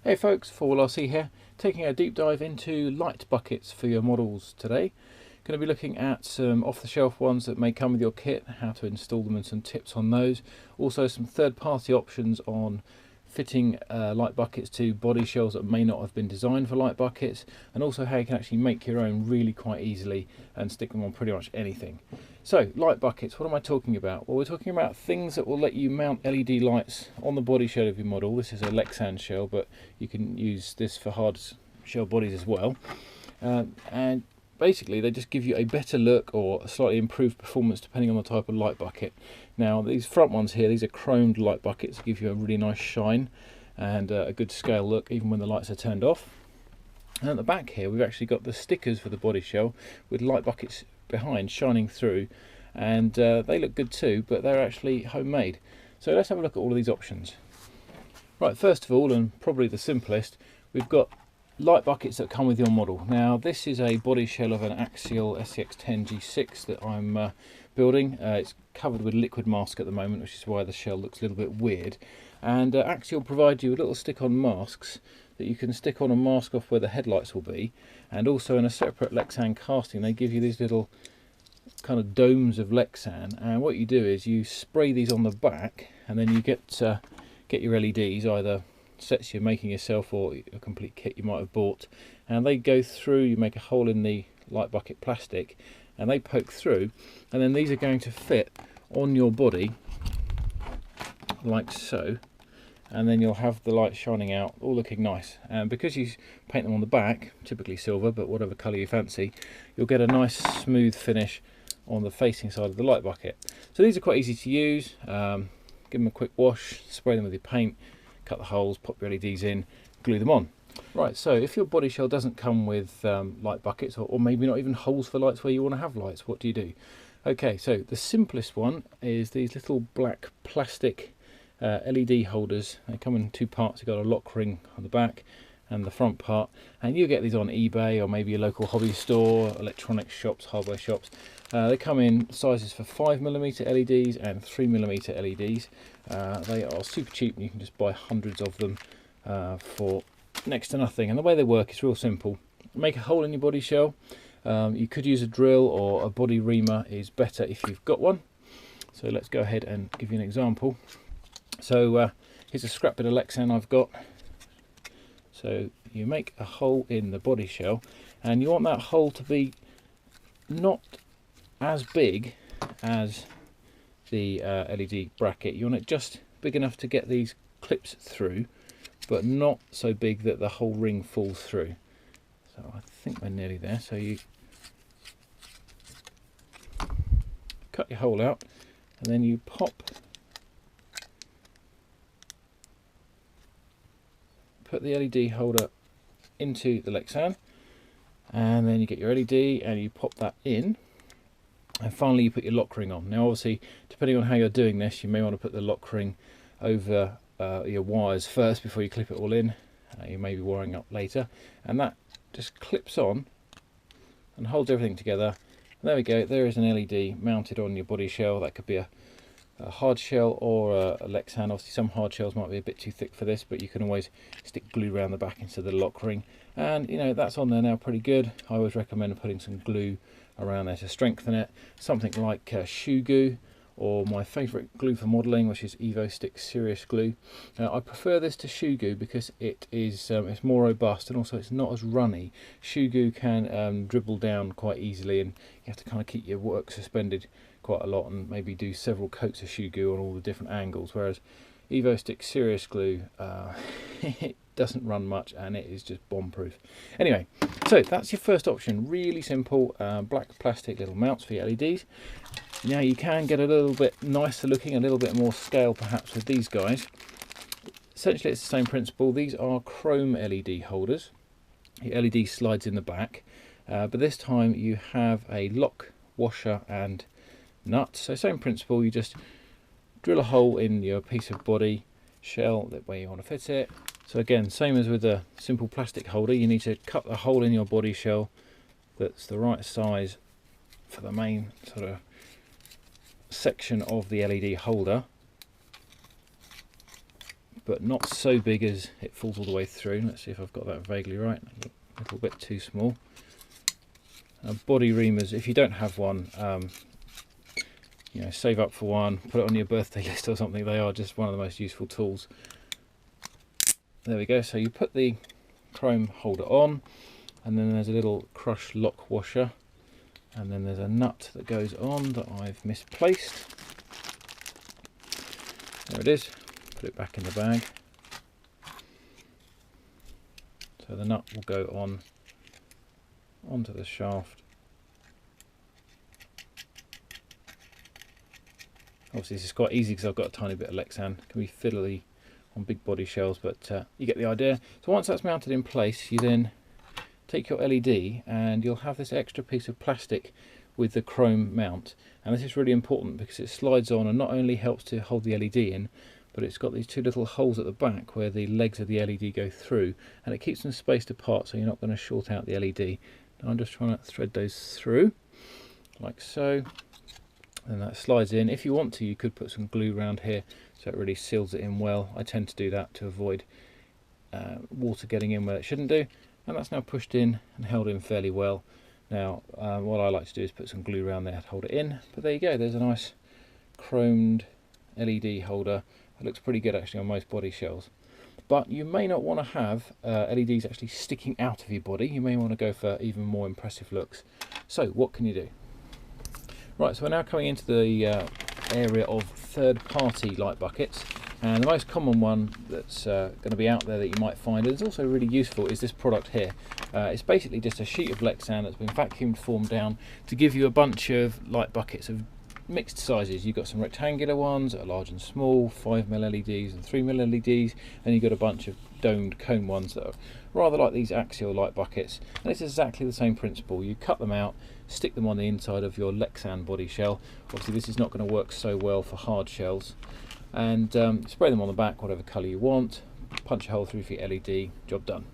Hey folks, 4RC here, taking a deep dive into light buckets for your models today. Going to be looking at some off-the-shelf ones that may come with your kit, how to install them and some tips on those. Also some third-party options on fitting light buckets to body shells that may not have been designed for light buckets, and also how you can actually make your own really quite easily and stick them on pretty much anything. So, light buckets, what am I talking about? Well, we're talking about things that will let you mount LED lights on the body shell of your model. This is a Lexan shell, but you can use this for hard shell bodies as well. And basically they just give you a better look or a slightly improved performance depending on the type of light bucket. Now these front ones here, these are chromed light buckets that give you a really nice shine and a good scale look even when the lights are turned off. And at the back here we've actually got the stickers for the body shell with light buckets behind shining through, and they look good too, but they're actually homemade. So let's have a look at all of these options. Right, first of all, and probably the simplest, we've got light buckets that come with your model. Now this is a body shell of an Axial SCX10 G6 that I'm building. It's covered with liquid mask at the moment, which is why the shell looks a little bit weird. And Axial provide you with little stick-on masks that you can stick on and mask off where the headlights will be, and also in a separate Lexan casting they give you these little kind of domes of Lexan, and what you do is you spray these on the back and then you get your LEDs, either sets you're making yourself or a complete kit you might have bought, and they go through. You make a hole in the light bucket plastic and they poke through, and then these are going to fit on your body like so, and then you'll have the light shining out, all looking nice. And because you paint them on the back, typically silver, but whatever colour you fancy, you'll get a nice smooth finish on the facing side of the light bucket. So these are quite easy to use. Give them a quick wash, spray them with your paint, cut the holes, pop your LEDs in, glue them on. Right, so if your body shell doesn't come with light buckets, or maybe not even holes for lights where you want to have lights, what do you do? Okay, so the simplest one is these little black plastic LED holders. They come in two parts. You've got a lock ring on the back and the front part, and you get these on eBay or maybe a local hobby store, electronics shops, hardware shops. They come in sizes for 5mm LEDs and 3mm LEDs. They are super cheap and you can just buy hundreds of them for next to nothing. And the way they work is real simple. Make a hole in your body shell. You could use a drill, or a body reamer is better if you've got one. So let's go ahead and give you an example. So here's a scrap bit of Lexan I've got. So you make a hole in the body shell, and you want that hole to be not as big as the LED bracket. You want it just big enough to get these clips through, but not so big that the whole ring falls through. So I think we're nearly there. So you cut your hole out and then you put the LED holder into the Lexan, and then you get your LED and you pop that in, and finally you put your lock ring on. Now obviously, depending on how you're doing this, you may want to put the lock ring over your wires first before you clip it all in. You may be wiring up later, and that just clips on and holds everything together. And there we go, there is an LED mounted on your body shell. That could be a hard shell or a Lexan. Obviously some hard shells might be a bit too thick for this, but you can always stick glue around the back instead of the lock ring, and you know that's on there now pretty good. I always recommend putting some glue around there to strengthen it, something like shoe goo, or my favourite glue for modelling, which is Evo Stick Serious Glue. I prefer this to shoe goo because it is it's more robust, and also it's not as runny. Shoe goo can dribble down quite easily, and you have to kind of keep your work suspended quite a lot and maybe do several coats of shoe goo on all the different angles, whereas Evo Stick Serious Glue it doesn't run much and it is just bomb proof. Anyway, so that's your first option. Really simple, black plastic little mounts for your LEDs. Now you can get a little bit nicer looking, a little bit more scale perhaps with these guys. Essentially it's the same principle. These are chrome LED holders. Your LED slides in the back, but this time you have a lock, washer and nut. So same principle, you just drill a hole in your piece of body shell that where you want to fit it. So again, same as with a simple plastic holder, you need to cut the hole in your body shell that's the right size for the main sort of section of the LED holder, but not so big as it falls all the way through. Let's see if I've got that vaguely right. A little bit too small. Body reamers, if you don't have one, you know, save up for one, put it on your birthday list or something. They are just one of the most useful tools. There we go. So you put the chrome holder on, and then there's a little crush lock washer, and then there's a nut that goes on that I've misplaced. There it is. Put it back in the bag. So the nut will go on onto the shaft. Obviously this is quite easy because I've got a tiny bit of Lexan. It can be fiddly on big body shells, but you get the idea. So once that's mounted in place, you then take your LED and you'll have this extra piece of plastic with the chrome mount, and this is really important because it slides on and not only helps to hold the LED in, but it's got these two little holes at the back where the legs of the LED go through, and it keeps them spaced apart so you're not going to short out the LED. Now I'm just trying to thread those through like so, and that slides in. If you want to, you could put some glue around here so it really seals it in well. I tend to do that to avoid water getting in where it shouldn't do, and that's now pushed in and held in fairly well. Now what I like to do is put some glue around there to hold it in, but there you go, there's a nice chromed LED holder. It looks pretty good actually on most body shells, but you may not want to have LEDs actually sticking out of your body. You may want to go for even more impressive looks. So what can you do? Right, so we're now coming into the area of third-party light buckets, and the most common one that's going to be out there that you might find, and it's also really useful, is this product here. It's basically just a sheet of Lexan that's been vacuum formed down to give you a bunch of light buckets of mixed sizes. You've got some rectangular ones that are large and small, 5mm LEDs and 3mm LEDs, and you've got a bunch of domed cone ones that are rather like these axial light buckets, and it's exactly the same principle. You cut them out, stick them on the inside of your Lexan body shell. Obviously this is not going to work so well for hard shells, and spray them on the back whatever colour you want, punch a hole through for your LED, job done.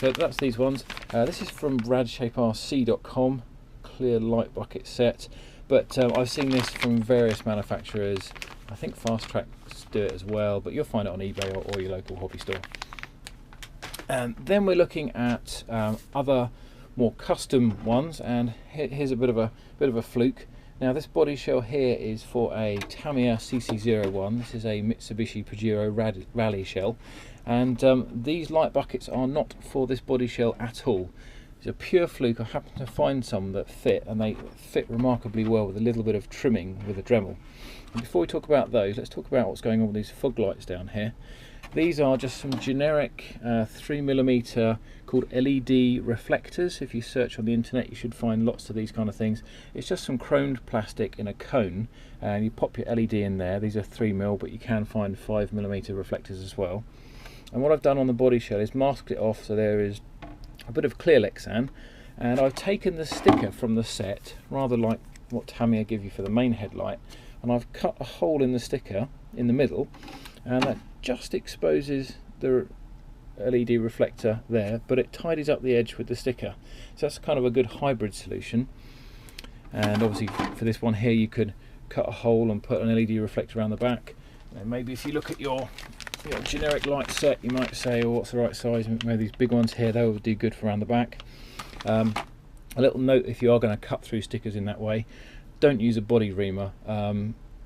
So that's these ones. This is from radshaperc.com, clear light bucket set. But I've seen this from various manufacturers. I think Fast Tracks do it as well, but you'll find it on eBay or your local hobby store. And then we're looking at other more custom ones, and here's a bit of a fluke. Now this body shell here is for a Tamiya CC01. This is a Mitsubishi Pajero Rally shell, and these light buckets are not for this body shell at all. It's a pure fluke. I happened to find some that fit, and they fit remarkably well with a little bit of trimming with a Dremel. And before we talk about those, let's talk about what's going on with these fog lights down here. These are just some generic 3mm called LED reflectors. If you search on the internet, you should find lots of these kind of things. It's just some chromed plastic in a cone, and you pop your LED in there. These are 3mm, but you can find 5mm reflectors as well. And what I've done on the body shell is masked it off so there is a bit of clear Lexan, and I've taken the sticker from the set, rather like what Tamiya give you for the main headlight, and I've cut a hole in the sticker in the middle, and that just exposes the LED reflector there, but it tidies up the edge with the sticker. So that's kind of a good hybrid solution. And obviously for this one here, you could cut a hole and put an LED reflector around the back. And maybe if you look at your generic light set, you might say, oh, what's the right size? Maybe these big ones here, they will do good for around the back. A little note, if you are going to cut through stickers in that way, don't use a body reamer.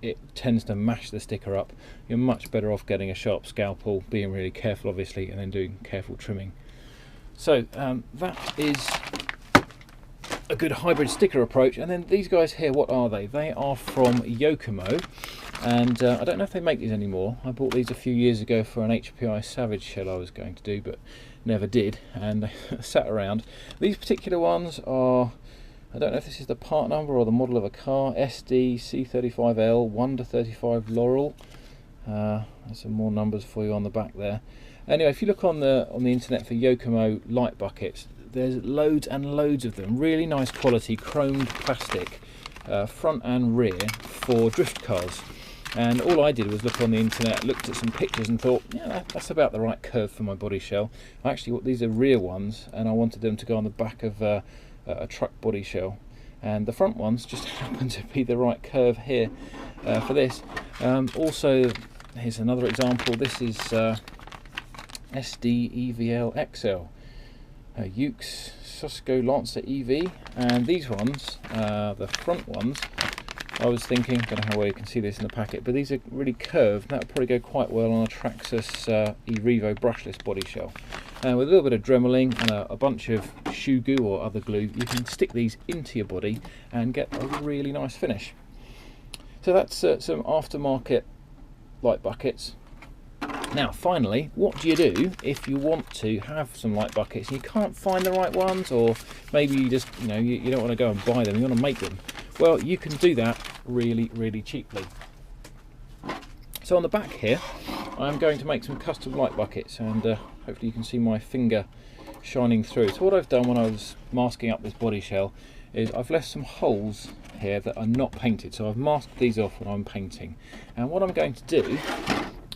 It tends to mash the sticker up. You're much better off getting a sharp scalpel, being really careful obviously, and then doing careful trimming. So that is a good hybrid sticker approach. And then these guys here, what are they? They are from Yokomo, and I don't know if they make these anymore. I bought these a few years ago for an HPI Savage shell I was going to do, but never did, and they sat around. These particular ones are, I don't know if this is the part number or the model of a car, SD C35L 1 to 35 Laurel. There's some more numbers for you on the back there. Anyway, if you look on the internet for Yokomo light buckets, there's loads and loads of them. Really nice quality chromed plastic, front and rear, for drift cars. And all I did was look on the internet, looked at some pictures and thought, yeah, that's about the right curve for my body shell. Actually, these are rear ones, and I wanted them to go on the back of a truck body shell, and the front ones just happen to be the right curve here for this. Also, here's another example. This is SD-EVL XL, Ukes Susco Lancer EV, and these ones, the front ones, I was thinking, don't know how well you can see this in the packet, but these are really curved. That would probably go quite well on a Traxxas eRevo brushless body shell. And with a little bit of dremeling and a bunch of shoe glue or other glue, you can stick these into your body and get a really nice finish. So that's some aftermarket light buckets. Now finally, what do you do if you want to have some light buckets and you can't find the right ones, or maybe you just, you don't want to go and buy them, you want to make them? Well, you can do that really, really cheaply. So on the back here, I'm going to make some custom light buckets, and hopefully you can see my finger shining through. So what I've done when I was masking up this body shell is I've left some holes here that are not painted. So I've masked these off when I'm painting. And what I'm going to do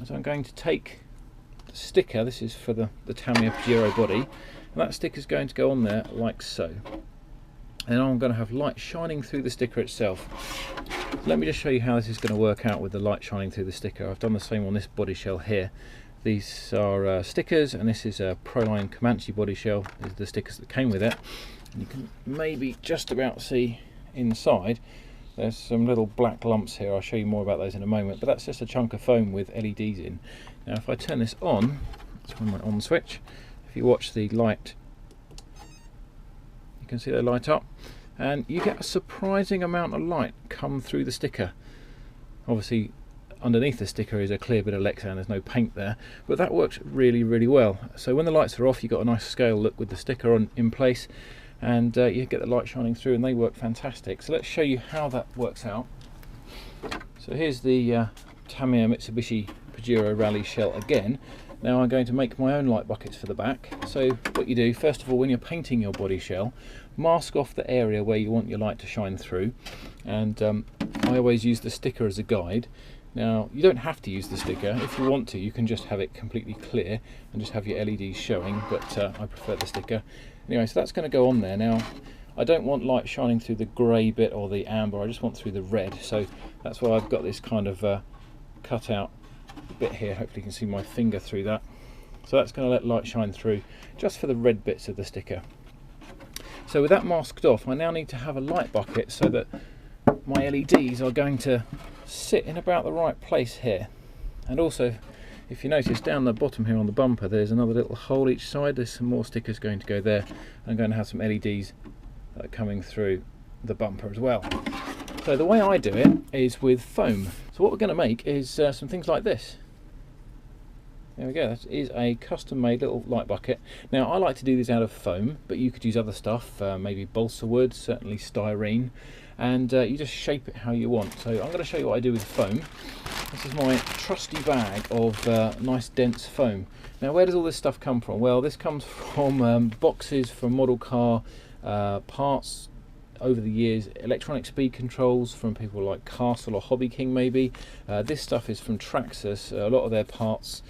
is I'm going to take the sticker, this is for the Tamiya Pajero body, and that sticker is going to go on there like so. And I'm going to have light shining through the sticker itself. Let me just show you how this is going to work out with the light shining through the sticker. I've done the same on this body shell here. These are stickers, and this is a Proline Comanche body shell. These are the stickers that came with it. And you can maybe just about see inside. There's some little black lumps here. I'll show you more about those in a moment, but that's just a chunk of foam with LEDs in. Now if I turn this on, that's my on switch. If you watch the light, you can see they light up, and you get a surprising amount of light come through the sticker. Obviously underneath the sticker is a clear bit of Lexan, there's no paint there, but that works really, really well. So when the lights are off, you've got a nice scale look with the sticker in place, and you get the light shining through, and they work fantastic. So let's show you how that works out. So here's the Tamiya Mitsubishi Pajero Rally shell again. Now I'm going to make my own light buckets for the back. So what you do, first of all, when you're painting your body shell, mask off the area where you want your light to shine through, and I always use the sticker as a guide. Now you don't have to use the sticker. If you want to, you can just have it completely clear and just have your LEDs showing, but I prefer the sticker. Anyway, so that's going to go on there. Now I don't want light shining through the grey bit or the amber, I just want through the red, so that's why I've got this kind of cut out bit here. Hopefully you can see my finger through that. So that's going to let light shine through just for the red bits of the sticker. So with that masked off, I now need to have a light bucket so that my LEDs are going to sit in about the right place here. And also, if you notice down the bottom here on the bumper, there's another little hole each side. There's some more stickers going to go there. I'm going to have some LEDs that are coming through the bumper as well. So the way I do it is with foam. So what we're going to make is some things like this. There we go, that is a custom made little light bucket. Now I like to do these out of foam, but you could use other stuff, maybe balsa wood, certainly styrene, and you just shape it how you want. So I'm going to show you what I do with foam. This is my trusty bag of nice dense foam. Now where does all this stuff come from? Well, this comes from boxes from model car parts over the years, electronic speed controls from people like Castle or Hobby King maybe. This stuff is from Traxxas. A lot of their parts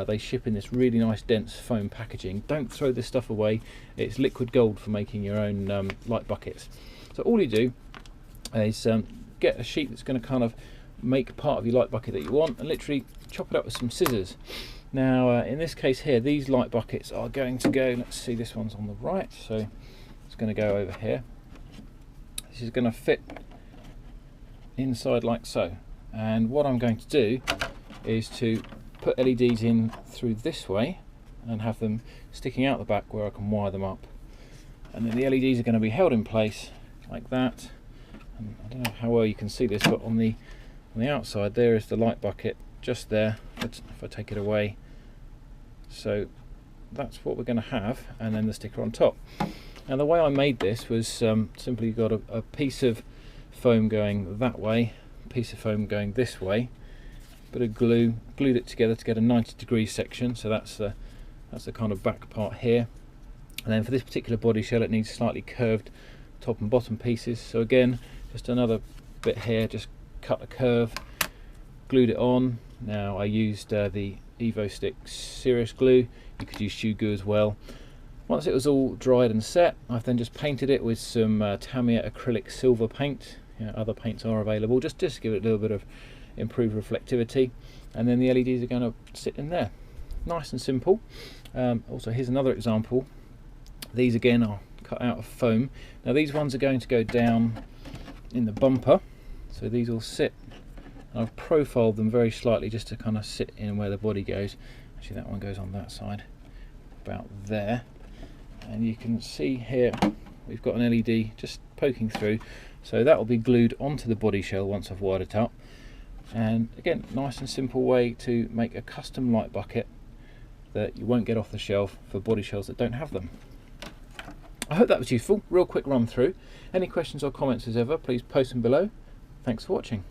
they ship in this really nice dense foam packaging. Don't throw this stuff away, it's liquid gold for making your own light buckets. So all you do is get a sheet that's going to kind of make part of your light bucket that you want, and literally chop it up with some scissors. Now in this case here, these light buckets are going to go, let's see, this one's on the right, so it's going to go over here. This is going to fit inside like so, and what I'm going to do is to put LEDs in through this way and have them sticking out the back where I can wire them up, and then the LEDs are going to be held in place like that. And I don't know how well you can see this, but on the outside there is the light bucket just there. If I take it away, so that's what we're going to have, and then the sticker on top. And the way I made this was simply got a piece of foam going that way, a piece of foam going this way, bit of glue, glued it together to get a 90-degree section. So that's the kind of back part here. And then for this particular body shell, it needs slightly curved top and bottom pieces. So again, just another bit here, just cut a curve, glued it on. Now I used the Evo Stick Serious Glue. You could use shoe glue as well. Once it was all dried and set, I've then just painted it with some Tamiya acrylic silver paint. Other paints are available, just to give it a little bit of improved reflectivity. and then the LEDs are going to sit in there. Nice and simple. Also, here's another example. These again are cut out of foam. Now these ones are going to go down in the bumper, so these will sit. I've profiled them very slightly just to kind of sit in where the body goes. Actually, that one goes on that side, about there. And you can see here we've got an LED just poking through, so that will be glued onto the body shell once I've wired it up. And again, nice and simple way to make a custom light bucket that you won't get off the shelf for body shells that don't have them. I hope that was useful. Real quick run through. Any questions or comments as ever, please post them below. Thanks for watching.